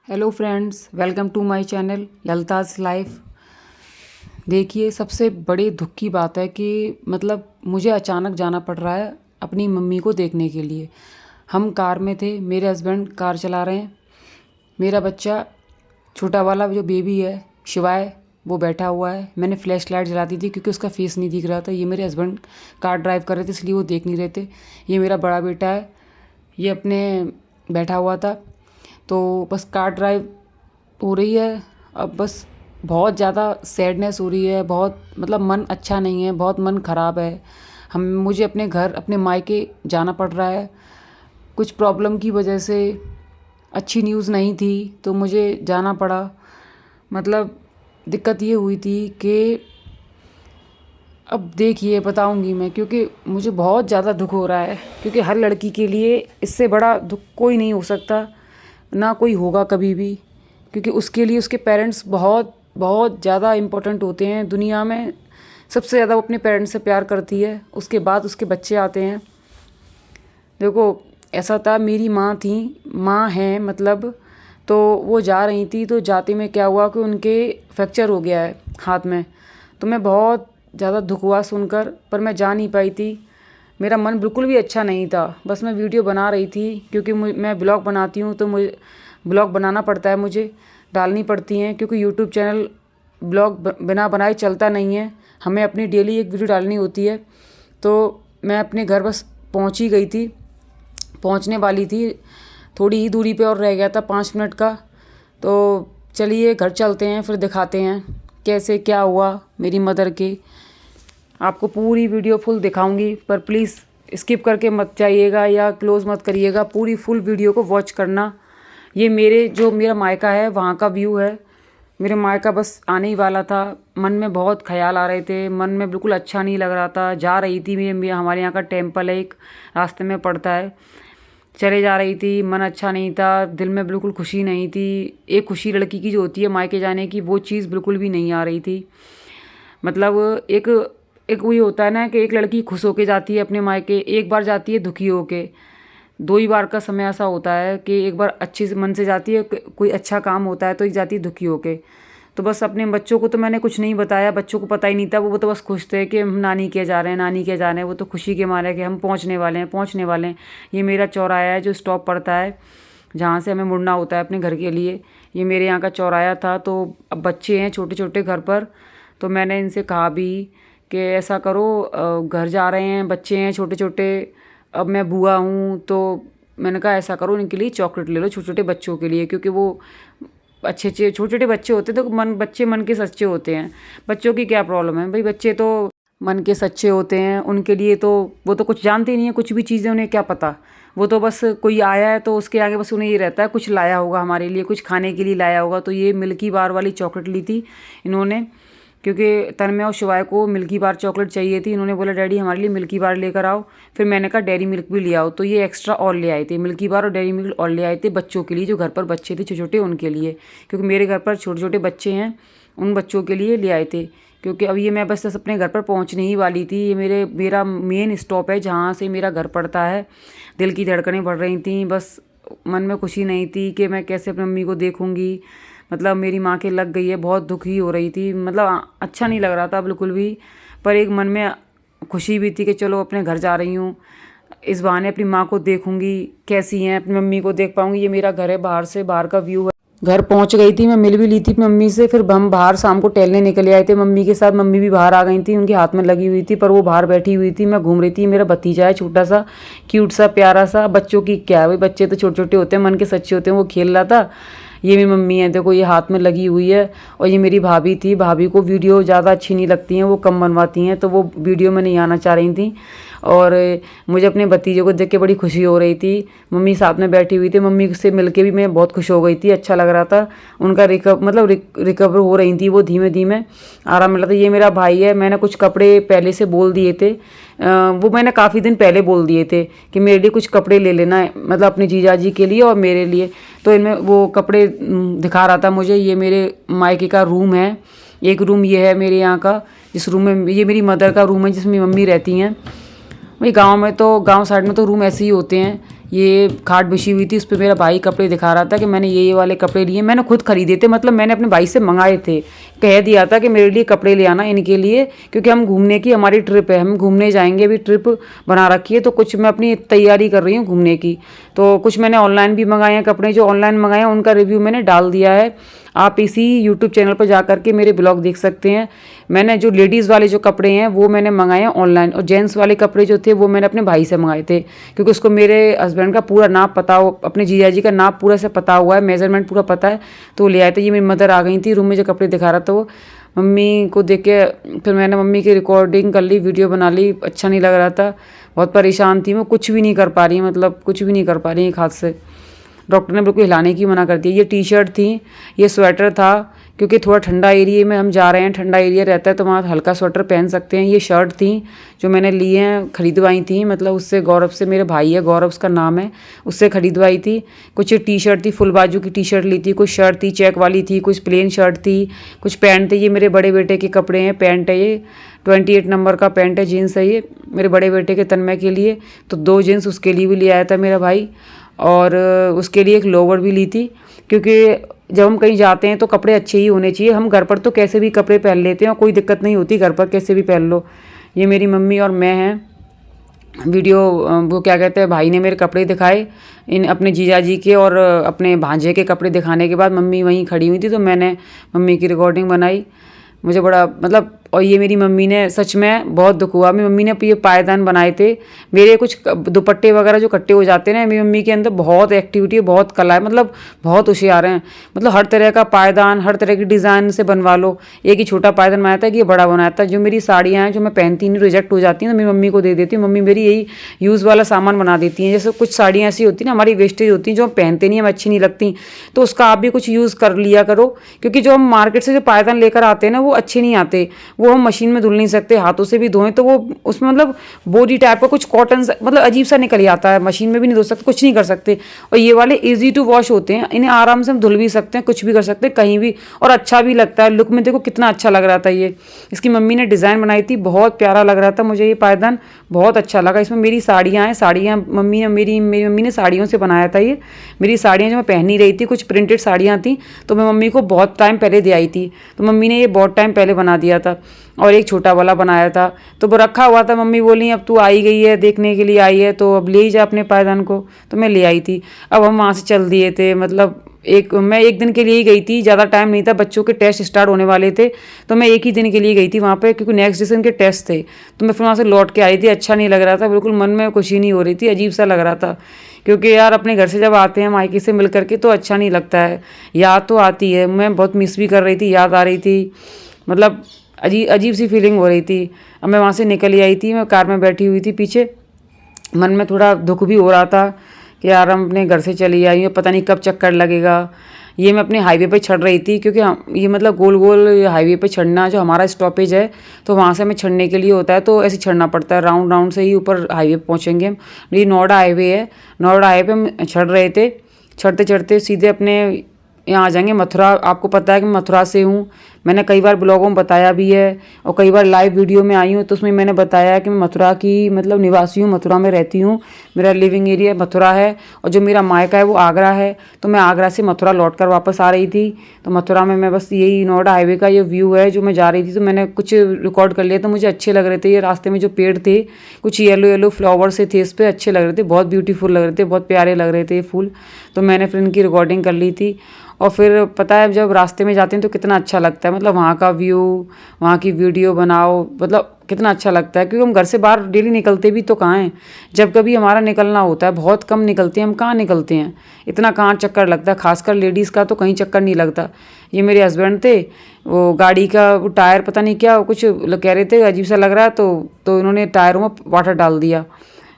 Hello friends, welcome to my channel Lalita's life. देखिए, सबसे बड़ी दुख की बात है कि मुझे अचानक जाना पड़ रहा है अपनी मम्मी को देखने के लिए। हम कार में थे, मेरे हस्बैंड कार चला रहे हैं, मेरा बच्चा छोटा वाला जो बेबी है शिवाय वो बैठा हुआ है। मैंने फ्लैश लाइट जला दी थी क्योंकि उसका फेस नहीं दिख रहा था। ये मेरे हस्बैंड कार ड्राइव कर रहे थे इसलिए वो देख नहीं रहे थे। ये मेरा बड़ा बेटा है, ये अपने बैठा हुआ था। तो बस कार ड्राइव हो रही है। अब बस बहुत ज़्यादा सैडनेस हो रही है, बहुत मन अच्छा नहीं है, बहुत मन ख़राब है। मुझे अपने घर अपने मायके जाना पड़ रहा है। कुछ प्रॉब्लम की वजह से अच्छी न्यूज़ नहीं थी तो मुझे जाना पड़ा। दिक्कत ये हुई थी कि अब देखिए बताऊंगी मैं, क्योंकि मुझे बहुत ज़्यादा दुख हो रहा है, क्योंकि हर लड़की के लिए इससे बड़ा दुख कोई नहीं हो सकता, ना कोई होगा कभी भी। क्योंकि उसके लिए उसके पेरेंट्स बहुत बहुत ज़्यादा इम्पोर्टेंट होते हैं दुनिया में। सबसे ज़्यादा वो अपने पेरेंट्स से प्यार करती है, उसके बाद उसके बच्चे आते हैं। देखो, ऐसा था, मेरी माँ थी, माँ हैं तो वो जा रही थी, तो जाते में क्या हुआ कि उनके फ्रैक्चर हो गया है हाथ में। तो मैं बहुत ज़्यादा दुख हुआ सुनकर, पर मैं जा नहीं पाई थी। मेरा मन बिल्कुल भी अच्छा नहीं था। बस मैं वीडियो बना रही थी क्योंकि मैं ब्लॉग बनाती हूँ, तो मुझे ब्लॉग बनाना पड़ता है, मुझे डालनी पड़ती हैं, क्योंकि यूट्यूब चैनल ब्लॉग बिना बनाए चलता नहीं है। हमें अपनी डेली एक वीडियो डालनी होती है। तो मैं अपने घर बस पहुँच ही गई थी, पहुँचने वाली थी, थोड़ी ही दूरी पे और रह गया था 5 मिनट का। तो चलिए घर चलते हैं, फिर दिखाते हैं कैसे क्या हुआ मेरी मदर के। आपको पूरी वीडियो फुल दिखाऊंगी, पर प्लीज़ स्किप करके मत जाइएगा या क्लोज़ मत करिएगा, पूरी फुल वीडियो को वॉच करना। ये मेरा मायका है वहाँ का व्यू है। मेरे मायका बस आने ही वाला था। मन में बहुत ख्याल आ रहे थे, मन में बिल्कुल अच्छा नहीं लग रहा था। जा रही थी, हमारे यहाँ का टेम्पल है एक, रास्ते में पड़ता है, चले जा रही थी, मन अच्छा नहीं था, दिल में बिल्कुल खुशी नहीं थी। एक खुशी लड़की की जो होती है मायके जाने की, वो चीज़ बिल्कुल भी नहीं आ रही थी। एक एक वही होता है ना कि एक लड़की खुश होके जाती है अपने मायके, एक बार जाती है दुखी होके। दो ही बार का समय ऐसा होता है कि एक बार अच्छे से मन से जाती है, कोई अच्छा काम होता है, तो एक जाती है दुखी होके। तो बस अपने बच्चों को तो मैंने कुछ नहीं बताया, बच्चों को पता ही नहीं था। वो तो बस खुश थे कि हम नानी के जा रहे हैं, नानी के जा रहे हैं। वो तो खुशी के मारे कि हम पहुंचने वाले हैं, पहुंचने वाले हैं। ये मेरा चौराहा है जो स्टॉप पड़ता है, जहाँ से हमें मुड़ना होता है अपने घर के लिए। ये मेरे यहाँ का चौराहा था। तो अब बच्चे हैं छोटे छोटे घर पर, तो मैंने इनसे कहा भी कि ऐसा करो, घर जा रहे हैं, बच्चे हैं छोटे छोटे, अब मैं बुआ हूँ, तो मैंने कहा ऐसा करो, इनके लिए चॉकलेट ले लो, छोटे छोटे बच्चों के लिए, क्योंकि वो अच्छे अच्छे छोटे छोटे बच्चे होते हैं, तो बच्चे मन के सच्चे होते हैं। बच्चों की क्या प्रॉब्लम है भाई, बच्चे तो मन के सच्चे होते हैं। उनके लिए तो वो तो कुछ जानते ही नहीं है, कुछ भी चीज़ें उन्हें क्या पता। वो तो बस कोई आया है तो उसके आगे बस उन्हें ये रहता है कुछ लाया होगा हमारे लिए, कुछ खाने के लिए लाया होगा। तो ये मिल्की बार वाली चॉकलेट ली थी इन्होंने, क्योंकि तन्मय और शिवाय को मिल्की बार चॉकलेट चाहिए थी। इन्होंने बोला डैडी हमारे लिए मिल्की बार लेकर आओ। फिर मैंने कहा डेयरी मिल्क भी ले आओ, तो ये एक्स्ट्रा और ले आए थे, मिल्की बार और डेयरी मिल्क और ले आए थे बच्चों के लिए, जो घर पर बच्चे थे छोटे छोटे उनके लिए। क्योंकि मेरे घर पर छोटे छोटे बच्चे हैं, उन बच्चों के लिए ले आए थे। क्योंकि अब ये मैं बस अपने घर पर पहुंचने ही वाली थी। ये मेरा मेन स्टॉप है जहाँ से मेरा घर पड़ता है। दिल की धड़कनें बढ़ रही थी, बस मन में खुशी नहीं थी कि मैं कैसे अपनी मम्मी को देखूंगी। मेरी माँ के लग गई है, बहुत दुखी हो रही थी, अच्छा नहीं लग रहा था बिल्कुल भी। पर एक मन में खुशी भी थी कि चलो अपने घर जा रही हूँ, इस बहाने अपनी माँ को देखूंगी कैसी हैं, अपनी मम्मी को देख पाऊंगी। ये मेरा घर है, बाहर का व्यू है। घर पहुंच गई थी, मैं मिल भी ली थी अपनी मम्मी से। फिर हम बाहर शाम को टहलने निकले आए थे मम्मी के साथ। मम्मी भी बाहर आ गई थी, उनके हाथ में लगी हुई थी, पर वो बाहर बैठी हुई थी, मैं घूम रही थी। मेरा भतीजा है छोटा सा, क्यूट सा, प्यारा सा। बच्चों की क्या है भाई, बच्चे तो छोटे छोटे होते हैं, मन के सच्चे होते हैं। वो खेल रहा था। ये मेरी मम्मी है, देखो ये हाथ में लगी हुई है। और ये मेरी भाभी थी। भाभी को वीडियो ज़्यादा अच्छी नहीं लगती हैं, वो कम बनवाती हैं, तो वो वीडियो में नहीं आना चाह रही थी। और मुझे अपने भतीजे को देख के बड़ी खुशी हो रही थी। मम्मी साथ में बैठी हुई थी, मम्मी से मिलके भी मैं बहुत खुश हो गई थी, अच्छा लग रहा था। उनका रिकवर हो रही थी वो, धीमे धीमे आराम मिला था। ये मेरा भाई है। मैंने कुछ कपड़े पहले से बोल दिए थे, वो मैंने काफ़ी दिन पहले बोल दिए थे कि मेरे लिए कुछ कपड़े ले लेना है, अपने जीजा जी के लिए और मेरे लिए। तो इनमें वो कपड़े दिखा रहा था मुझे। ये मेरे मायके का रूम है, एक रूम ये है मेरे यहाँ का, जिस रूम में ये मेरी मदर का रूम है जिसमें मम्मी रहती हैं। भाई गांव साइड में तो रूम ऐसे ही होते हैं। ये खाट बिछी हुई थी, उस पर मेरा भाई कपड़े दिखा रहा था कि मैंने ये वाले कपड़े लिए, मैंने खुद खरीदे थे, मतलब मैंने अपने भाई से मंगाए थे, कह दिया था कि मेरे लिए कपड़े ले आना इनके लिए, क्योंकि हम घूमने की हमारी ट्रिप है, हम घूमने जाएंगे, अभी ट्रिप बना रखी है, तो कुछ मैं अपनी तैयारी कर रही हूँ घूमने की। तो कुछ मैंने ऑनलाइन भी मंगाए हैं कपड़े, जो ऑनलाइन मंगाए हैं उनका रिव्यू मैंने डाल दिया है, आप इसी यूट्यूब चैनल पर जा करके मेरे ब्लॉग देख सकते हैं। मैंने जो लेडीज़ वाले जो कपड़े हैं वो मैंने मंगाए हैं ऑनलाइन, और जेंट्स वाले कपड़े जो थे वो मैंने अपने भाई से मंगाए थे, क्योंकि उसको मेरे हस्बैंड का पूरा नाप पता हो, अपने जीजा जी का नाप पूरा से पता हुआ है, मेजरमेंट पूरा पता है, तो ले आए थे। ये मेरी मदर आ गई थी रूम में, जो कपड़े दिखा रहा था वो, मम्मी को देख के फिर मैंने मम्मी की रिकॉर्डिंग कर ली, वीडियो बना ली, अच्छा नहीं लग रहा था, बहुत परेशान थी मैं, कुछ भी नहीं कर पा रही, मतलब कुछ भी नहीं कर पा रही एक हाथ से, डॉक्टर ने बिल्कुल हिलाने की मना कर दिया। ये टी शर्ट थी, ये स्वेटर था, क्योंकि थोड़ा ठंडा एरिया में हम जा रहे हैं, ठंडा एरिया रहता है तो वहाँ हल्का स्वेटर पहन सकते हैं। ये शर्ट थी जो मैंने ली हैं, खरीदवाई थी, मतलब उससे गौरव से, मेरे भाई है गौरव उसका नाम है, उससे खरीदवाई थी। कुछ ये टी शर्ट थी, फुल बाजू की टी शर्ट ली थी, कुछ शर्ट थी चेक वाली थी, कुछ प्लेन शर्ट थी, कुछ पैंट थे। ये मेरे बड़े बेटे के कपड़े हैं, पैंट है ये 28 नंबर का पैंट है, जीन्स है ये मेरे बड़े बेटे के तन्मय के लिए, तो 2 जीन्स उसके लिए भी ले आया था मेरा भाई, और उसके लिए एक लोवर भी ली थी, क्योंकि जब हम कहीं जाते हैं तो कपड़े अच्छे ही होने चाहिए। हम घर पर तो कैसे भी कपड़े पहन लेते हैं और कोई दिक्कत नहीं होती, घर पर कैसे भी पहन लो। ये मेरी मम्मी और मैं हैं। वीडियो वो क्या कहते हैं, भाई ने मेरे कपड़े दिखाए, इन अपने जीजा जी के और अपने भांजे के कपड़े दिखाने के बाद मम्मी वहीं खड़ी हुई थी, तो मैंने मम्मी की रिकॉर्डिंग बनाई। मुझे बड़ा मतलब, और ये मेरी मम्मी ने, सच में बहुत दुख हुआ, मेरी मम्मी ने ये पायदान बनाए थे, मेरे कुछ दुपट्टे वगैरह जो कट्टे हो जाते हैं ना, मेरी मम्मी के अंदर बहुत एक्टिविटी है, बहुत कला है, मतलब बहुत होशियार हैं, मतलब हर तरह का पायदान, हर तरह की डिज़ाइन से बनवा लो। एक ही छोटा पायदान बनाया था कि ये बड़ा बनाया था। जो मेरी साड़ियाँ हैं जो मैं पहनती नहीं, रिजेक्ट हो जाती हैं, तो मेरी मम्मी को दे देती हूँ, मम्मी मेरी यही यूज़ वाला सामान बना देती हैं। जैसे कुछ साड़ियाँ ऐसी होती हैं ना हमारी वेस्टेज होती हैं, जो हम पहनते नहीं, हमें अच्छी नहीं लगती, तो उसका आप भी कुछ यूज़ कर लिया करो, क्योंकि जो हम मार्केट से जो पायदान लेकर आते हैं ना वो अच्छे नहीं आते, वो हम मशीन में धुल नहीं सकते, हाथों से भी धोएं तो वो उसमें मतलब बॉडी टाइप का कुछ कॉटन मतलब अजीब सा निकल आता है, मशीन में भी नहीं धो सकते, कुछ नहीं कर सकते। और ये वाले इजी टू वॉश होते हैं, इन्हें आराम से हम धुल भी सकते हैं, कुछ भी कर सकते हैं कहीं भी, और अच्छा भी लगता है लुक में। देखो कितना अच्छा लग रहा था ये, इसकी मम्मी ने डिज़ाइन बनाई थी, बहुत प्यारा लग रहा था मुझे ये पायदान, बहुत अच्छा लगा। इसमें मेरी साड़ियाँ हैं, साड़ियाँ मम्मी ने मेरी मम्मी ने साड़ियों से बनाया था ये, मेरी साड़ियाँ जो मैं पहन ही रही थी, कुछ प्रिंटेड साड़ियाँ थी, तो मैं मम्मी को बहुत टाइम पहले दे आई थी, तो मम्मी ने ये बहुत टाइम पहले बना दिया था। और एक छोटा वाला बनाया था, तो वो रखा हुआ था, मम्मी बोली अब तू आई गई है, देखने के लिए आई है, तो अब ले ही जा अपने पायदान को, तो मैं ले आई थी। अब हम वहाँ से चल दिए थे, मतलब मैं एक दिन के लिए ही गई थी, ज़्यादा टाइम नहीं था, बच्चों के टेस्ट स्टार्ट होने वाले थे, तो मैं एक ही दिन के लिए गई थी वहाँ पे, क्योंकि नेक्स्ट डे से उनके टेस्ट थे, तो मैं फिर वहाँ से लौट के आई थी। अच्छा नहीं लग रहा था, बिल्कुल मन में खुशी नहीं हो रही थी, अजीब सा लग रहा था, क्योंकि यार अपने घर से जब आते हैं मायके से मिल करके तो अच्छा नहीं लगता है, याद तो आती है, मैं बहुत मिस भी कर रही थी, याद आ रही थी, मतलब अजीब सी फीलिंग हो रही थी। अब मैं वहाँ से निकल ही आई थी, मैं कार में बैठी हुई थी पीछे, मन में थोड़ा दुख भी हो रहा था कि यार हम अपने घर से चली आई हूँ, पता नहीं कब चक्कर लगेगा। ये मैं अपने हाईवे पे चढ़ रही थी, क्योंकि ये मतलब गोल गोल हाईवे पे चढ़ना, जो हमारा स्टॉपेज है तो वहाँ से हमें चढ़ने के लिए होता है, तो ऐसे चढ़ना पड़ता है, राउंड राउंड से ही ऊपर हाईवे पहुँचेंगे हम। ये नोएडा हाईवे है, नोएडा हाईवे पे हम चढ़ रहे थे, चढ़ते चढ़ते सीधे अपने यहाँ आ जाएंगे मथुरा। आपको पता है कि मैं मथुरा से हूँ, मैंने कई बार ब्लॉगों में बताया भी है, और कई बार लाइव वीडियो में आई हूँ, तो उसमें मैंने बताया कि मैं मथुरा की मतलब निवासी हूँ, मथुरा में रहती हूँ, मेरा लिविंग एरिया मथुरा है, और जो मेरा मायका है वो आगरा है। तो मैं आगरा से मथुरा लौट कर वापस आ रही थी, तो मथुरा में मैं बस यही नोएडा हाईवे का ये व्यू है जो मैं जा रही थी, तो मैंने कुछ रिकॉर्ड कर लिया, तो मुझे अच्छे लग रहे थे। ये रास्ते में जो पेड़ थे कुछ येलो येलो फ्लावर से थे, इस पर अच्छे लग रहे थे, बहुत ब्यूटीफुल लग रहे थे, बहुत प्यारे लग रहे थे ये फूल, तो मैंने फिर इनकी रिकॉर्डिंग कर ली थी। और फिर पता है जब रास्ते में जाते हैं तो कितना अच्छा लगता है, मतलब वहाँ का व्यू, वहाँ की वीडियो बनाओ, मतलब कितना अच्छा लगता है, क्योंकि हम घर से बाहर डेली निकलते भी तो कहाँ हैं, जब कभी हमारा निकलना होता है बहुत कम निकलते हैं, हम कहाँ निकलते हैं, इतना कहाँ चक्कर लगता है, खासकर लेडीज़ का तो कहीं चक्कर नहीं लगता। ये मेरे हस्बैंड थे, वो गाड़ी का वो टायर पता नहीं क्या कुछ कह रहे थे अजीब सा लग रहा है, तो इन्होंने टायरों में वाटर डाल दिया,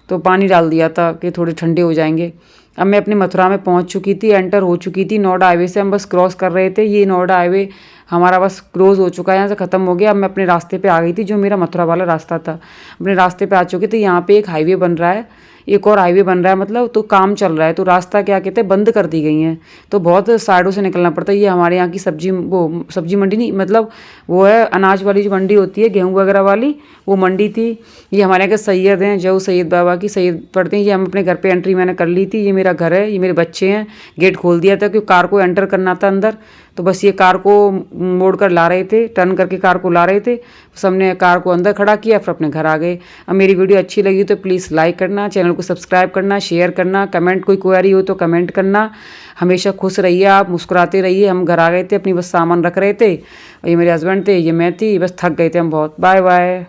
तो पानी डाल दिया था कि थोड़े ठंडे हो जाएंगे। अब मैं अपने मथुरा में पहुंच चुकी थी, एंटर हो चुकी थी, नोएडा हाईवे से हम बस क्रॉस कर रहे थे। ये नोएडा हाईवे हमारा बस क्लोज़ हो चुका है, यहाँ से ख़त्म हो गया। अब मैं अपने रास्ते पे आ गई थी, जो मेरा मथुरा वाला रास्ता था, अपने रास्ते पे आ चुकी थी। यहाँ पे एक हाईवे बन रहा है, एक और हाईवे बन रहा है, मतलब तो काम चल रहा है, तो रास्ता क्या कहते हैं बंद कर दी गई हैं, तो बहुत साइडों से निकलना पड़ता है। ये हमारे यहाँ की सब्जी, वो सब्जी मंडी नहीं, मतलब वो है अनाज वाली जो मंडी होती है, गेहूँ वगैरह वाली, वो मंडी थी। ये हमारे यहाँ के सैयद हैं, जो सैयद बाबा की सैयद पढ़ते हैं। ये हम अपने घर पे एंट्री मैंने कर ली थी। ये मेरा घर है, ये मेरे बच्चे हैं। गेट खोल दिया था क्योंकि कार को एंटर करना था अंदर, तो बस ये कार को मोड़ कर ला रहे थे, टर्न करके कार को ला रहे थे। सबने कार को अंदर खड़ा किया, फिर अपने घर आ गए। अब मेरी वीडियो अच्छी लगी तो प्लीज़ लाइक करना, चैनल को सब्सक्राइब करना, शेयर करना, कमेंट, कोई क्वेरी हो तो कमेंट करना। हमेशा खुश रहिए, आप मुस्कुराते रहिए। हम घर आ गए थे, अपनी बस सामान रख रहे थे, और ये मेरे हस्बैंड थे, ये मैं थी, बस थक गए थे हम बहुत। Bye bye.